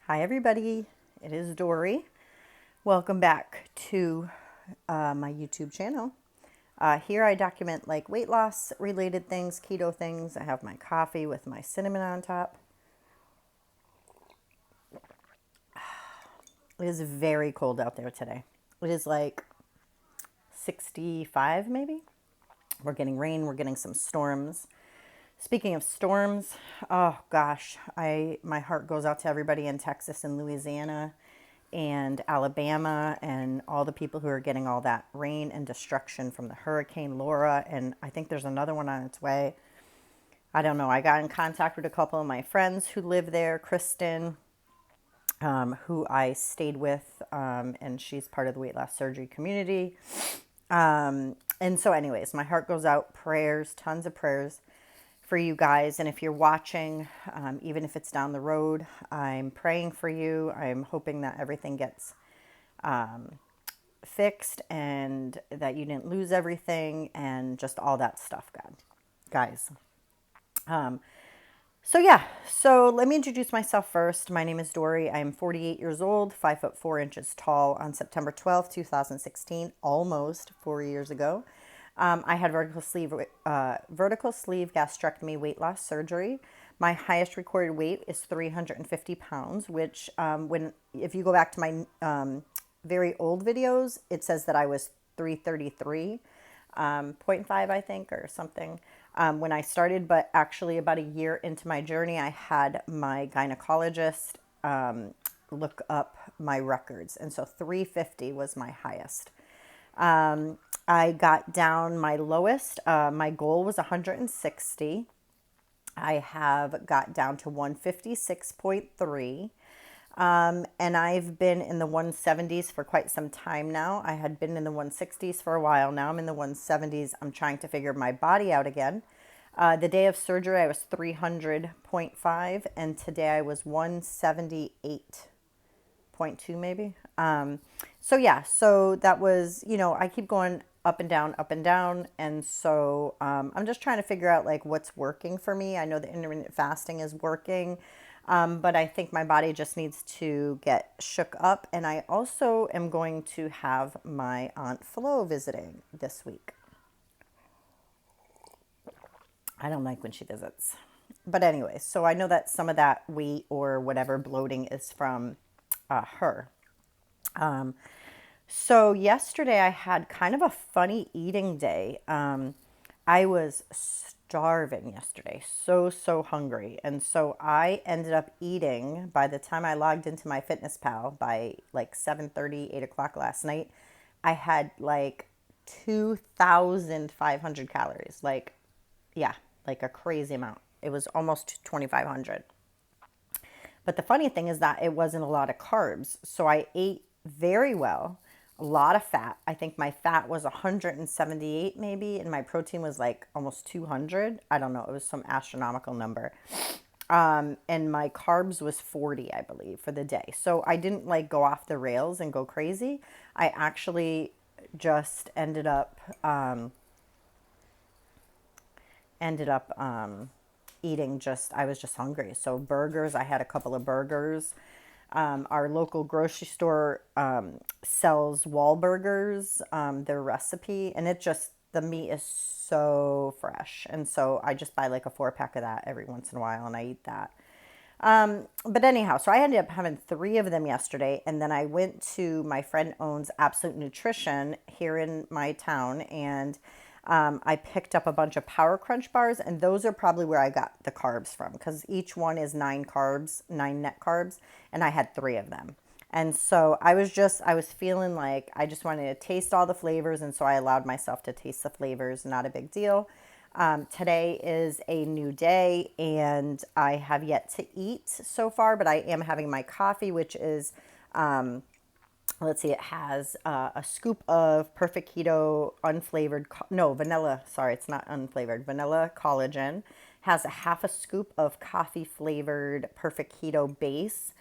Hi, everybody. It is Dory. Welcome back to my YouTube channel. Here I document like weight loss related things, keto things. I have my coffee with my cinnamon on top. It is very cold out there today. It is like 65 maybe. We're getting rain, we're getting some storms. Speaking of storms, oh gosh, my heart goes out to everybody in Texas and Louisiana and Alabama and all the people who are getting all that rain and destruction from the Hurricane Laura. And I think there's another one on its way. I don't know. I got in contact with a couple of my friends who live there, Kristen, who I stayed with, and she's part of the weight loss surgery community. And so, anyways, my heart goes out. Prayers, tons of prayers for you guys. And if you're watching, even if it's down the road, I'm praying for you. I'm hoping that everything gets fixed and that you didn't lose everything and just all that stuff, God, guys. So let me introduce myself first. My name is Dory. I am 48 years old, 5'4" tall. On September 12th, 2016, almost 4 years ago, I had vertical sleeve gastrectomy weight loss surgery. My highest recorded weight is 350 pounds, which if you go back to my very old videos, it says that I was 333. 0.5, I think, or something, when I started. But actually, about a year into my journey, I had my gynecologist look up my records. And so 350 was my highest. I got down my lowest. My goal was 160. I have got down to 156.3. And I've been in the 170s for quite some time now. I had been in the 160s for a while. Now I'm in the 170s. I'm trying to figure my body out again. The day of surgery, I was 300.5, and today I was 178.2 maybe. So that was, I keep going up and down, up and down. And so I'm just trying to figure out like what's working for me. I know the intermittent fasting is working. But I think my body just needs to get shook up. And I also am going to have my Aunt Flo visiting this week. I don't like when she visits. But anyway, so I know that some of that weight or whatever bloating is from her. So yesterday I had kind of a funny eating day. I was starving yesterday, so hungry. And so I ended up eating, by the time I logged into my Fitness Pal by like 7:30, 8 o'clock last night, I had like 2,500 calories. Like, yeah, like a crazy amount. It was almost 2,500. But the funny thing is that it wasn't a lot of carbs. So I ate very well, a lot of fat. I think my fat was 178 maybe, and my protein was like almost 200. I don't know. It was some astronomical number. And my carbs was 40, I believe, for the day. So I didn't like go off the rails and go crazy. I actually just ended up eating I was just hungry. So burgers, I had a couple of burgers. Our local grocery store sells Wahlburgers, their recipe, and the meat is so fresh. And so I just buy like a 4-pack of that every once in a while and I eat that. But anyhow, so I ended up having 3 of them yesterday. And then I went to my friend owns Absolute Nutrition here in my town, and I picked up a bunch of Power Crunch bars, and those are probably where I got the carbs from, because each one is 9 carbs, 9 net carbs, and I had 3 of them. And so I was feeling like I just wanted to taste all the flavors, and so I allowed myself to taste the flavors. Not a big deal. Today is a new day, and I have yet to eat so far, but I am having my coffee, which is let's see, it has a scoop of Perfect Keto unflavored, no, vanilla, sorry, it's not unflavored, vanilla collagen, has a half a scoop of coffee flavored Perfect Keto base.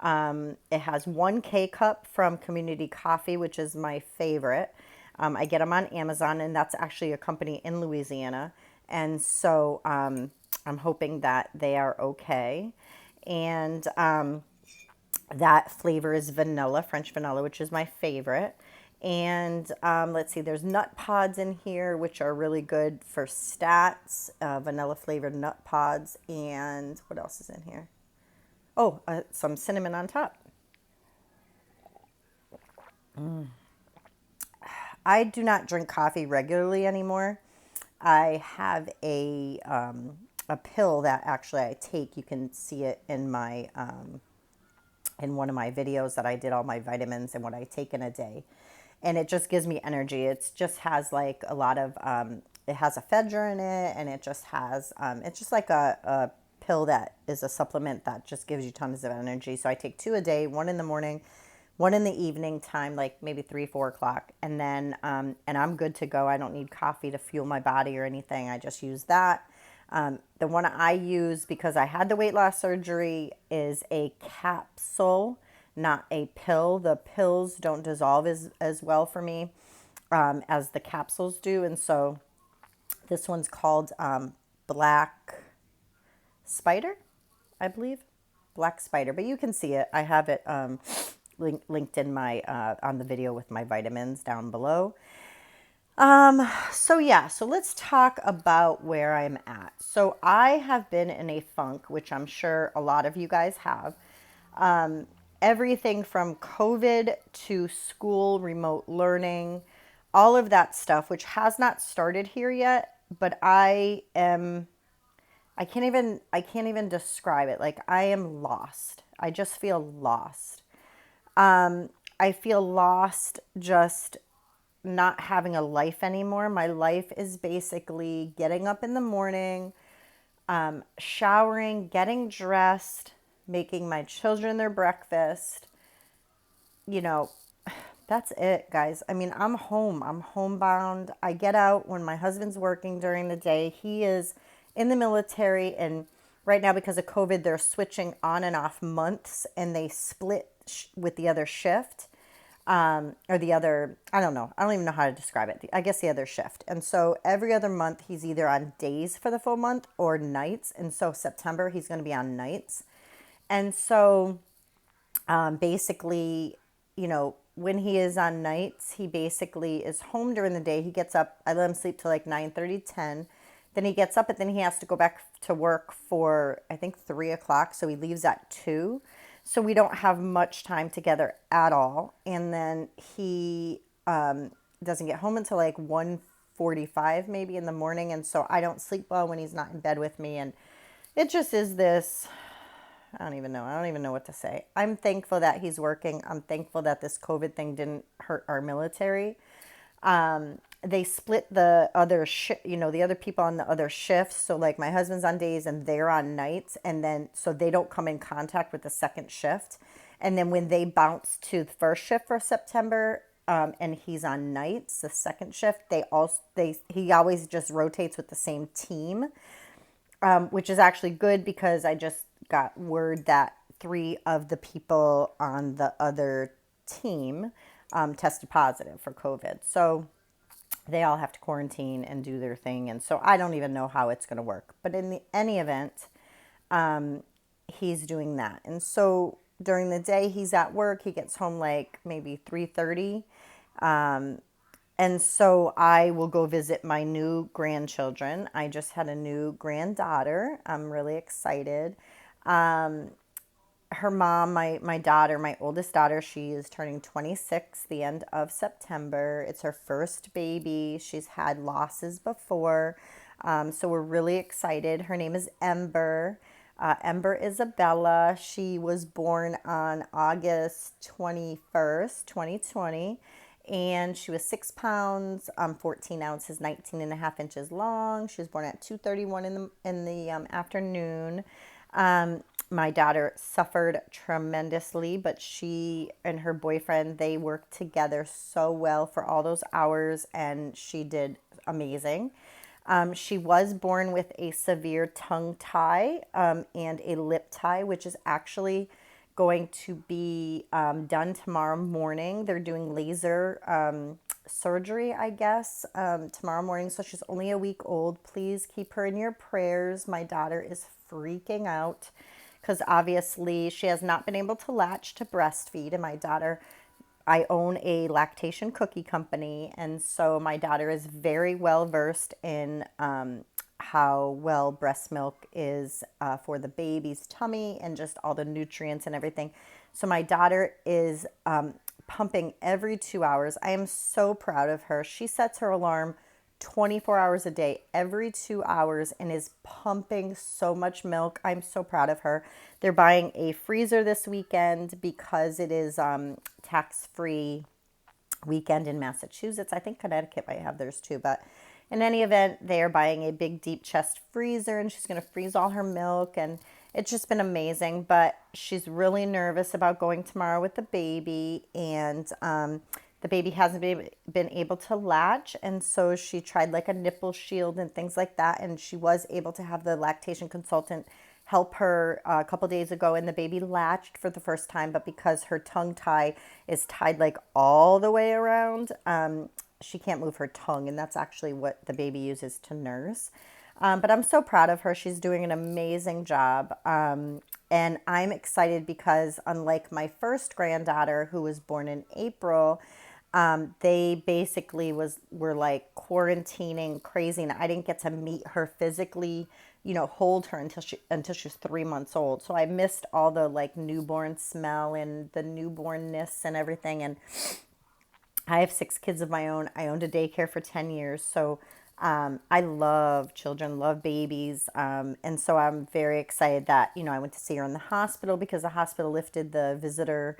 It has 1 K-cup from Community Coffee, which is my favorite. I get them on Amazon, and that's actually a company in Louisiana. And so I'm hoping that they are okay. And That flavor is vanilla, French vanilla, which is my favorite. And let's see, there's nut pods in here, which are really good for stats, vanilla flavored nut pods. And what else is in here? Oh, some cinnamon on top. I do not drink coffee regularly anymore. I have a pill that actually I take. You can see it in my in one of my videos that I did all my vitamins and what I take in a day. And it just gives me energy. It just has like a lot of, it has ephedra in it, and it just has, it's just like a pill that is a supplement that just gives you tons of energy. So I take two a day, one in the morning, one in the evening time, like maybe 3, 4 o'clock. And then, and I'm good to go. I don't need coffee to fuel my body or anything. I just use that. The one I use because I had the weight loss surgery is a capsule, not a pill. The pills don't dissolve as well for me as the capsules do. And so this one's called Black Spider, I believe. Black Spider. But you can see it. I have it linked in my on the video with my vitamins down below. So yeah, so let's talk about where I'm at. So I have been in a funk, which I'm sure a lot of you guys have. Everything from COVID to school, remote learning, all of that stuff, which has not started here yet, but I can't even describe it. Like I am lost. I just feel lost. I feel lost just not having a life anymore. My life is basically getting up in the morning, showering, getting dressed, making my children their breakfast. You know, that's it, guys. I mean, I'm home. I'm homebound. I get out when my husband's working during the day. He is in the military, and right now, because of COVID, they're switching on and off months, and they split with the other shift. Or the other, I don't know. I don't even know how to describe it. I guess the other shift. And so every other month, he's either on days for the full month or nights. And so September, he's going to be on nights. And so basically, when he is on nights, he basically is home during the day. He gets up, I let him sleep till like 9:30, 10. Then he gets up, and then he has to go back to work for, I think, 3 o'clock. So he leaves at 2. So we don't have much time together at all. And then he doesn't get home until like 1:45 maybe in the morning. And so I don't sleep well when he's not in bed with me. And it just is this, I don't even know. I don't even know what to say. I'm thankful that he's working. I'm thankful that this COVID thing didn't hurt our military. They split the other the other people on the other shifts. So like my husband's on days and they're on nights, and then so they don't come in contact with the second shift. And then when they bounce to the first shift for September, and he's on nights, the second shift, he always just rotates with the same team, which is actually good because I just got word that 3 of the people on the other team tested positive for COVID. So they all have to quarantine and do their thing. And so I don't even know how it's going to work. But in any event, he's doing that. And so during the day, he's at work. He gets home like maybe 3:30. And so I will go visit my new grandchildren. I just had a new granddaughter. I'm really excited. Her mom, my daughter, my oldest daughter, she is turning 26 the end of September. It's her first baby. She's had losses before. So we're really excited. Her name is Ember. Ember Isabella. She was born on August 21st, 2020. And she was 6 pounds, 14 ounces, 19 and a half inches long. She was born at 2:31 in the afternoon. My daughter suffered tremendously, but she and her boyfriend, they worked together so well for all those hours, and she did amazing. She was born with a severe tongue tie and a lip tie, which is actually going to be done tomorrow morning. They're doing laser surgery, I guess, tomorrow morning. So she's only a week old. Please keep her in your prayers. My daughter is freaking out because obviously she has not been able to latch to breastfeed. And my daughter, I own a lactation cookie company, and so my daughter is very well versed in how well breast milk is for the baby's tummy and just all the nutrients and everything. So my daughter is pumping every 2 hours. I am so proud of her. She sets her alarm 24 hours a day, every 2 hours, and is pumping so much milk. I'm so proud of her. They're buying a freezer this weekend because it is tax-free weekend in Massachusetts. I think Connecticut might have theirs too, but in any event, they are buying a big deep chest freezer, and she's going to freeze all her milk, and it's just been amazing. But she's really nervous about going tomorrow with the baby, and the baby hasn't been able to latch, and so she tried like a nipple shield and things like that, and she was able to have the lactation consultant help her a couple days ago, and the baby latched for the first time, but because her tongue tie is tied like all the way around, she can't move her tongue, and that's actually what the baby uses to nurse. But I'm so proud of her. She's doing an amazing job. And I'm excited because unlike my first granddaughter, who was born in April, they basically were like quarantining crazy, and I didn't get to meet her physically, hold her until she was 3 months old. So I missed all the like newborn smell and the newbornness and everything. And I have 6 kids of my own. I owned a daycare for 10 years. So I love children, love babies. And so I'm very excited that, I went to see her in the hospital because the hospital lifted the visitor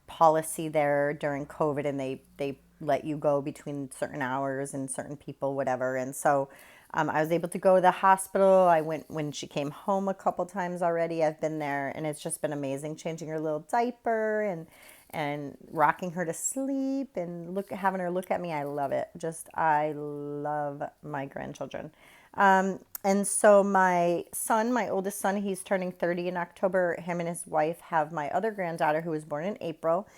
policy there during COVID, and they let you go between certain hours and certain people, whatever. And so I was able to go to the hospital. I went when she came home a couple times already. I've been there, and it's just been amazing, changing her little diaper and rocking her to sleep and having her look at me. I love it. I love my grandchildren. And so my son, my oldest son, he's turning 30 in October. Him and his wife have my other granddaughter who was born in April,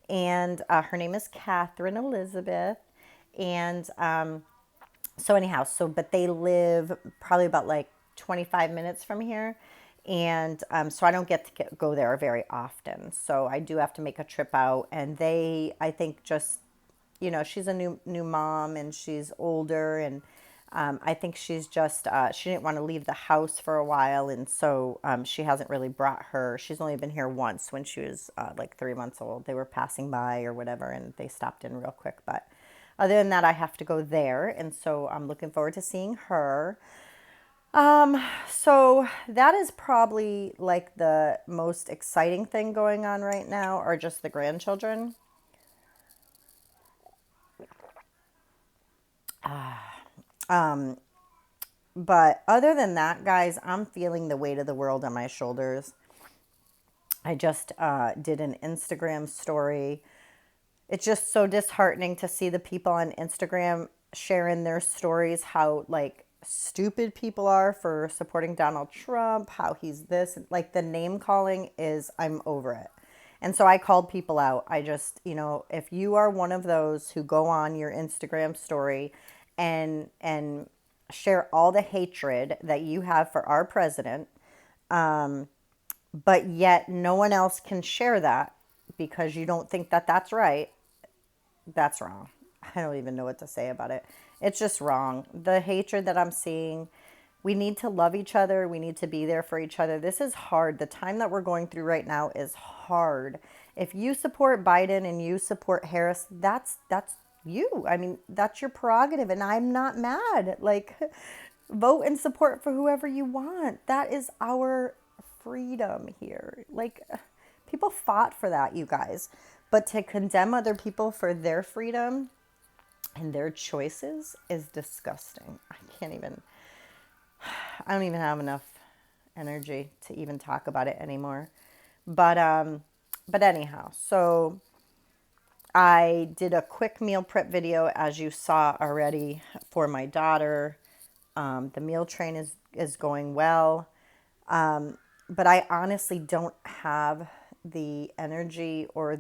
and her name is Catherine Elizabeth. And so anyhow, but they live probably about like 25 minutes from here. And so I don't get to go there very often. So I do have to make a trip out. And I think just, she's a new mom, and she's older. And I think she's just, she didn't want to leave the house for a while. And so she hasn't really she's only been here once when she was like 3 months old. They were passing by or whatever, and they stopped in real quick. But other than that, I have to go there. And so I'm looking forward to seeing her. So that is probably like the most exciting thing going on right now, are just the grandchildren. But other than that, guys, I'm feeling the weight of the world on my shoulders. I just did an Instagram story. It's just so disheartening to see the people on Instagram sharing their stories, how like stupid people are for supporting Donald Trump, how he's this, like the name calling I'm over it. And so I called people out. I just, if you are one of those who go on your Instagram story and share all the hatred that you have for our president, but yet no one else can share that because you don't think that that's right, that's wrong. I don't even know what to say about it. It's just wrong. The hatred that I'm seeing, we need to love each other. We need to be there for each other. This is hard. The time that we're going through right now is hard. If you support Biden and you support Harris, that's you. I mean, that's your prerogative, and I'm not mad. Like, vote and support for whoever you want. That is our freedom here. Like, people fought for that, you guys. But to condemn other people for their freedom and their choices is disgusting. I don't even have enough energy to even talk about it anymore. But anyhow, so I did a quick meal prep video, as you saw already, for my daughter. The meal train is going well. But I honestly don't have the energy or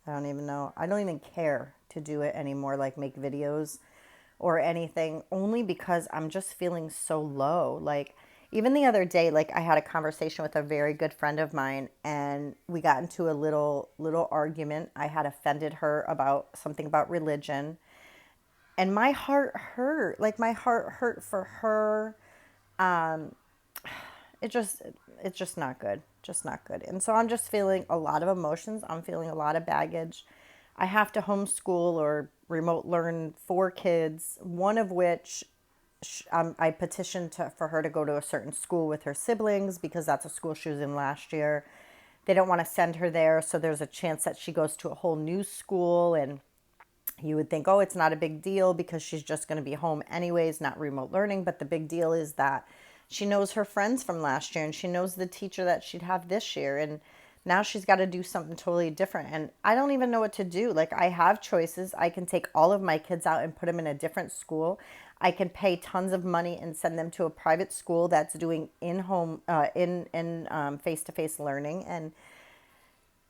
I don't even know. I don't even care to do it anymore, like make videos or anything, only because I'm just feeling so low. Like, Even the other day, like I had a conversation with a very good friend of mine, and we got into a little argument. I had offended her about something about religion, and my heart hurt. Like my heart hurt for her. Um, it just it's just not good. Just not good. And so I'm just feeling a lot of emotions. I'm feeling a lot of baggage. I have to homeschool or remote learn 4 kids, one of which I petitioned for her to go to a certain school with her siblings because that's a school she was in last year. They don't want to send her there, so there's a chance that she goes to a whole new school. And you would think, oh, it's not a big deal because she's just going to be home anyways, not remote learning. But the big deal is that she knows her friends from last year and she knows the teacher that she'd have this year. And now she's got to do something totally different. And I don't even know what to do. Like, I have choices. I can take all of my kids out and put them in a different school. I can pay tons of money and send them to a private school that's doing in-home, face-to-face learning. And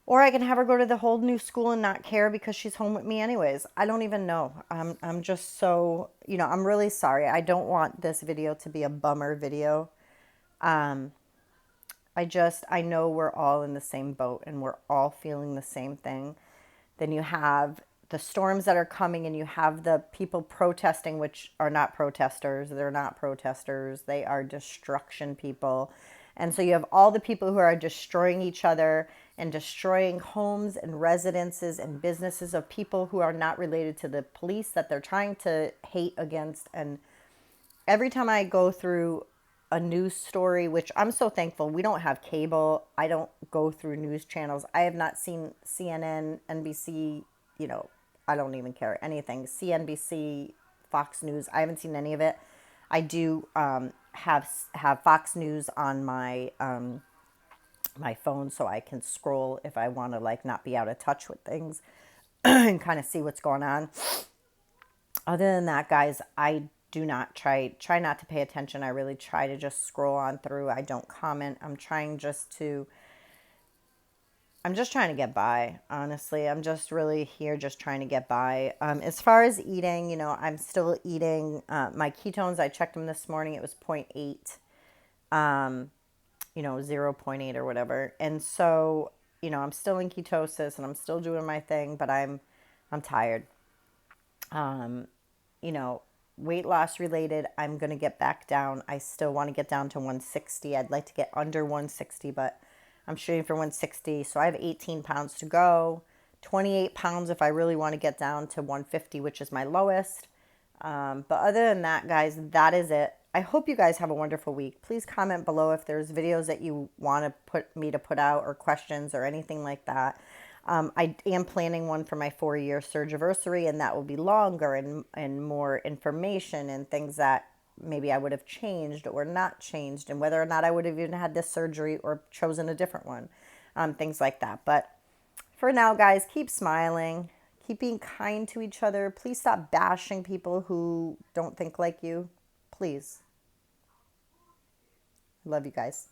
or I can have her go to the whole new school and not care because she's home with me anyways. I don't even know. I'm just so, I'm really sorry. I don't want this video to be a bummer video. I know we're all in the same boat and we're all feeling the same thing. Then you have the storms that are coming and you have the people protesting, which are not protesters. They're not protesters. They are destruction people. And so you have all the people who are destroying each other and destroying homes and residences and businesses of people who are not related to the police that they're trying to hate against. And every time I go through a news story, which I'm so thankful we don't have cable, I don't go through news channels. I have not seen CNN, NBC, I don't even care anything. CNBC, Fox News, I haven't seen any of it. I do have Fox News on my my phone so I can scroll if I want to like not be out of touch with things and kind of see what's going on. Other than that, guys, I do not try not to pay attention. I really try to just scroll on through. I don't comment. I'm just trying to get by, honestly. I'm just really here just trying to get by. As far as eating, I'm still eating my ketones. I checked them this morning. It was 0.8, 0.8 or whatever. And so, I'm still in ketosis and I'm still doing my thing, but I'm tired. Um, you know, Weight loss related, I'm going to get back down. I still want to get down to 160. I'd like to get under 160, but I'm shooting for 160. So I have 18 pounds to go, 28 pounds if I really want to get down to 150, which is my lowest. But other than that, guys, that is it. I hope you guys have a wonderful week. Please comment below if there's videos that you want to put out or questions or anything like that. I am planning one for my 4-year surgiversary, and that will be longer and more information and things that maybe I would have changed or not changed, and whether or not I would have even had this surgery or chosen a different one, things like that. But for now, guys, keep smiling, keep being kind to each other. Please stop bashing people who don't think like you. Please. I love you guys.